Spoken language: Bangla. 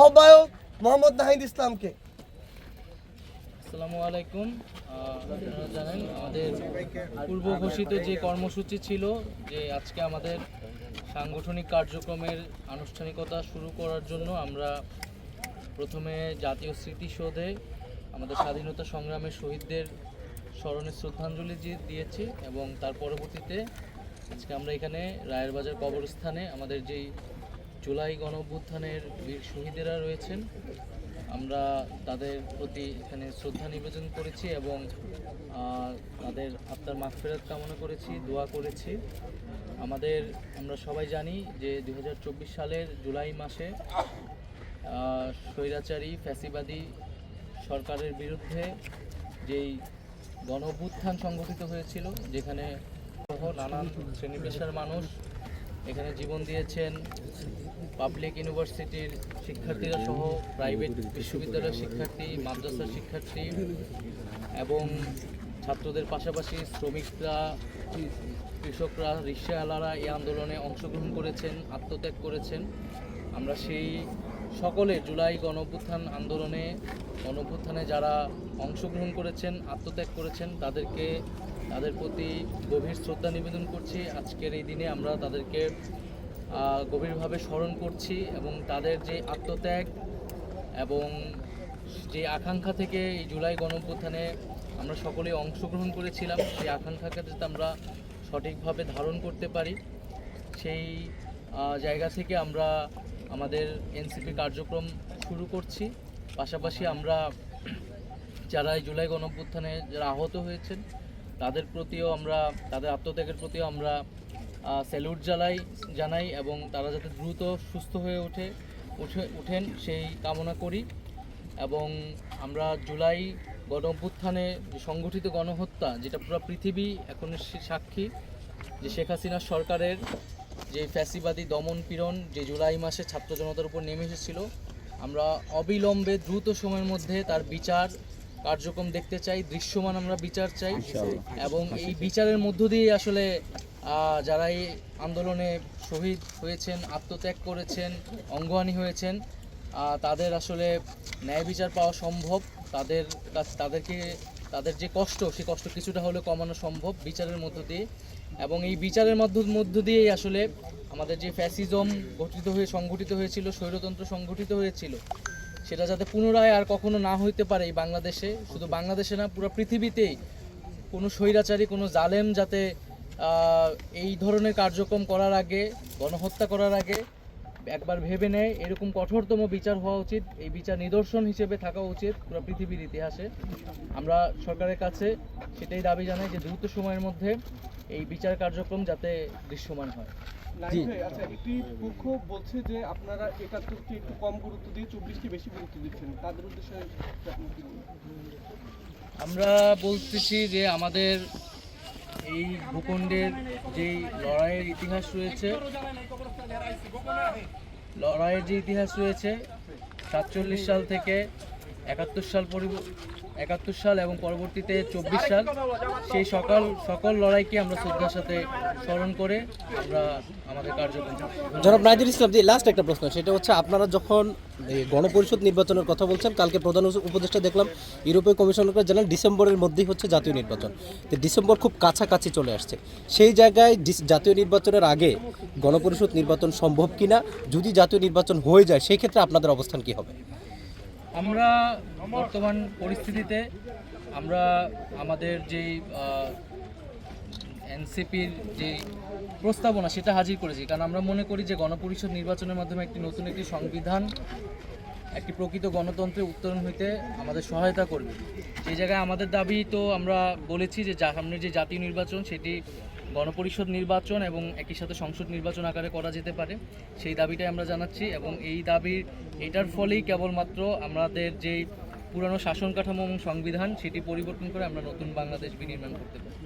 আহ্বায়ক মোহাম্মদ নাহিদ ইসলামকে। আসসালামু আলাইকুম। আপনারা জানেন আমাদের পূর্ব ঘোষিত যে কর্মসূচি ছিল যে আজকে আমাদের সাংগঠনিক কার্যক্রমের আনুষ্ঠানিকতা শুরু করার জন্য আমরা প্রথমে জাতীয় স্মৃতিসৌধে আমাদের স্বাধীনতা সংগ্রামের শহীদদের স্মরণে শ্রদ্ধাঞ্জলি দিয়েছি এবং তার পরবর্তীতে আজকে আমরা এখানে রায়ের বাজার কবরস্থানে আমাদের যেই জুলাই গণঅভ্যুত্থানের বীর শহীদেরা রয়েছেন আমরা তাদের প্রতি এখানে শ্রদ্ধা নিবেদন করেছি এবং তাদের আত্মার মাগফিরাত কামনা করেছি, দোয়া করেছি। আমরা সবাই জানি যে 2024 সালের জুলাই মাসে স্বৈরাচারী ফ্যাসিবাদী সরকারের বিরুদ্ধে যেই গণঅভ্যুত্থান সংগঠিত হয়েছিল, যেখানে নানান শ্রেণী পেশার মানুষ এখানে জীবন দিয়েছেন। পাবলিক ইউনিভার্সিটির শিক্ষার্থীরা সহ প্রাইভেট বিশ্ববিদ্যালয়ের শিক্ষার্থী, মাদ্রাসার শিক্ষার্থী এবং ছাত্রদের পাশাপাশি শ্রমিকরা, কৃষকরা, রিকশাওয়ালারা এই আন্দোলনে অংশগ্রহণ করেছেন, আত্মত্যাগ করেছেন। আমরা সেই সকলে জুলাই গণঅভ্যুত্থানে যারা অংশগ্রহণ করেছেন, আত্মত্যাগ করেছেন তাদের প্রতি গভীর শ্রদ্ধা নিবেদন করছি। আজকের এই দিনে আমরা তাদেরকে গভীরভাবে স্মরণ করছি এবং তাদের যে আত্মত্যাগ এবং যে আকাঙ্ক্ষা থেকে এই জুলাই গণঅভ্যুত্থানে আমরা সকলেই অংশগ্রহণ করেছিলাম, সেই আকাঙ্ক্ষাকে যাতে আমরা সঠিকভাবে ধারণ করতে পারি, সেই জায়গা থেকে আমরা আমাদের এনসিপি কার্যক্রম শুরু করছি। পাশাপাশি আমরা যারা এই জুলাই গণঅভ্যুত্থানে যারা আহত হয়েছেন তাদের আত্মত্যাগের প্রতিও আমরা স্যালুট জানাই এবং তারা যাতে দ্রুত সুস্থ হয়ে ওঠেন সেই কামনা করি। এবং আমরা জুলাই গণঅভ্যুত্থানে সংগঠিত গণহত্যা, যেটা পুরো পৃথিবী এখন সাক্ষী, যে শেখ হাসিনা সরকারের যে ফ্যাসিবাদী দমন পীড়ন যে জুলাই মাসে ছাত্র জনতার উপর নেমে এসেছিল, আমরা অবিলম্বে দ্রুত সময়ের মধ্যে তার বিচার কার্যক্রম দেখতে চাই, দৃশ্যমান আমরা বিচার চাই এবং এই বিচারের মধ্য দিয়ে আসলে যারা এই আন্দোলনে শহীদ হয়েছেন, আত্মত্যাগ করেছেন, অঙ্গহানি হয়েছেন, তাদের আসলে ন্যায় বিচার পাওয়া সম্ভব। তাদের যে কষ্ট, সেই কষ্ট কিছুটা হলেও কমানো সম্ভব বিচারের মধ্য দিয়ে। এবং এই বিচারের মধ্য দিয়েই আসলে আমাদের যে ফ্যাসিজম সংগঠিত হয়েছিল, স্বৈরতন্ত্র সংগঠিত হয়েছিল, সেটা যাতে পুনরায় আর কখনো না হইতে পারে এই বাংলাদেশে, শুধু বাংলাদেশে না পুরো পৃথিবীতেই কোনো স্বৈরাচারী, কোনো জালেম যাতে এই ধরনের কার্যক্রম করার আগে, গণহত্যা করার আগে একবার ভেবে নেয়, এরকম কঠোরতম বিচার হওয়া উচিত। এই বিচার নিদর্শন হিসেবে থাকা উচিত পুরো পৃথিবীর ইতিহাসে। আমরা সরকারের কাছে সেটাই দাবি জানাই যে দ্রুত সময়ের মধ্যে এই বিচার কার্যক্রম যাতে দৃশ্যমান হয়। আচ্ছা, একটি পক্ষ বলছে যে আপনারা ৭১কে একটু কম গুরুত্ব দিয়ে ২৪কে বেশি গুরুত্ব দিচ্ছেন, তাদের উদ্দেশ্যে আমরা বলতেছি যে আমাদের এই ভূখণ্ডের যেই লড়াইয়ের ইতিহাস রয়েছে ৪৭ সাল থেকে ৭১ সাল এবং পরবর্তীতে ২৪ সাল, সেই সকল লড়াইকে আমরা শ্রদ্ধার সাথে স্মরণ করে আমরা আমাদের কার্যক্রম। জনাব নাহিদ ইসলাম, লাস্ট একটা প্রশ্ন, সেটা হচ্ছে আপনারা যখন গণপরিষদ নির্বাচনের কথা বলছেন, কালকে প্রধান উপদেষ্টা দেখলাম ইউরোপীয় কমিশনারকে জানান ডিসেম্বরের মধ্যেই হচ্ছে জাতীয় নির্বাচন। তো ডিসেম্বর খুব কাছাকাছি চলে আসছে, সেই জায়গায় জাতীয় নির্বাচনের আগে গণপরিষদ নির্বাচন সম্ভব কিনা, যদি জাতীয় নির্বাচন হয়ে যায় সেই ক্ষেত্রে আপনাদের অবস্থান কি হবে? আমরা বর্তমান পরিস্থিতিতে আমরা আমাদের যেই এনসিপির যে প্রস্তাবনা সেটা হাজির করেছি, কারণ আমরা মনে করি যে গণপরিষদ নির্বাচনের মাধ্যমে নতুন একটি সংবিধান, একটি প্রকৃত গণতন্ত্রের উত্তরণ হইতে আমাদের সহায়তা করবে। সেই জায়গায় আমাদের দাবি তো আমরা বলেছি যে সামনের যে জাতীয় নির্বাচন সেটি গণপরিষদ নির্বাচন এবং একই সাথে সংসদ নির্বাচন আকারে করা যেতে পারে, সেই দাবিটাই আমরা জানাচ্ছি। এবং এটার ফলেই কেবলমাত্র আমাদের যেই পুরানো শাসন কাঠামো এবং সংবিধান সেটি পরিবর্তন করে আমরা নতুন বাংলাদেশ বিনির্মাণ করতে পারি।